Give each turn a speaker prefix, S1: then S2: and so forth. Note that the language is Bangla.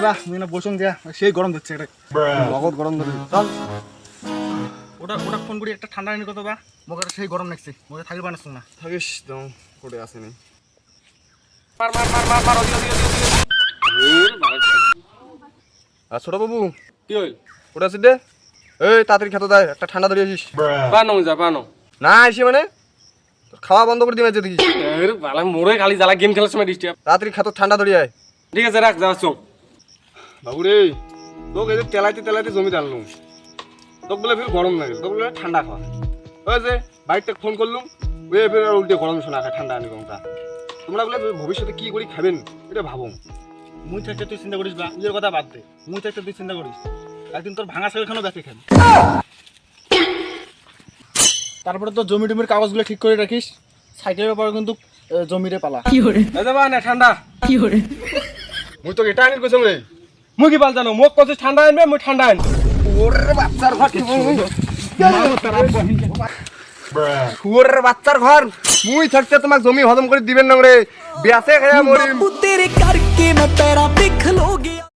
S1: বা মুই না বসং যা সেই গরম দিচ্ছে এটা বহুত গরম ধরে চল ওটা ফোন করি একটা ঠান্ডা এনে কত বা মগে সেই গরম লাগছে মগে থাকি বানাস না
S2: থাকিস দাও কোটে আসেনি
S3: মার
S2: আর ছোট বাবু
S3: কি হইল
S2: কোটে আছিস রে এই তাড়াতাড়ি খেতে দেয় একটা ঠান্ডা ধরে আসিস
S3: পানো যা পানো
S2: না আসি মানে তোর খাওয়া বন্ধ করে দিবে দেখি
S3: ভালো মোরে খালি জ্বালা গেম খেলার সময় ডিস্টার্ব
S2: তাড়াতাড়ি খেতে ঠান্ডা ধরে আয়
S3: ঠিক আছে রাখ যাচ্ছ
S2: বাবু রে তোকে এই যে তেলাইতে জমি আনলুম তোকে বলে ফির গরম লাগে তোকে বলে ঠান্ডা খাওয়া ওই যে বাইকটা ফোন করলুম ওই ফির আর উল্টে গরম শোনা খায় ঠান্ডা আনি গরমটা তোমরা বলে ভবিষ্যতে কি করি খাবেন এটা ভাবো
S1: মুই থাকতে তুই চিন্তা করিস বা নিজের কথা বাদ দে মুই থাকতে তুই চিন্তা করিস একদিন তোর ভাঙা সাইকেলখানও বেঁচে খাবি তারপরে তো জমি টমির কাগজগুলো ঠিক করে রাখিস সাইকেলের ব্যাপারে কিন্তু জমিরে পালা
S3: যাবা না ঠান্ডা
S2: মুই তোকে এটা আনি কইছম রে
S3: মুই কি পাল জানো মোক কত ঠান্ডা আনবে মুই ঠান্ডা আনবো
S2: ওরে বাচ্চার ঘর শুয়োরের বাচ্চার ঘর মুই থাকতে তোমাকে জমি হজম করে দিবেন না রে বেঁচে খেয়ে মরিম
S4: तेरे करके मैं पैरा देख लोगे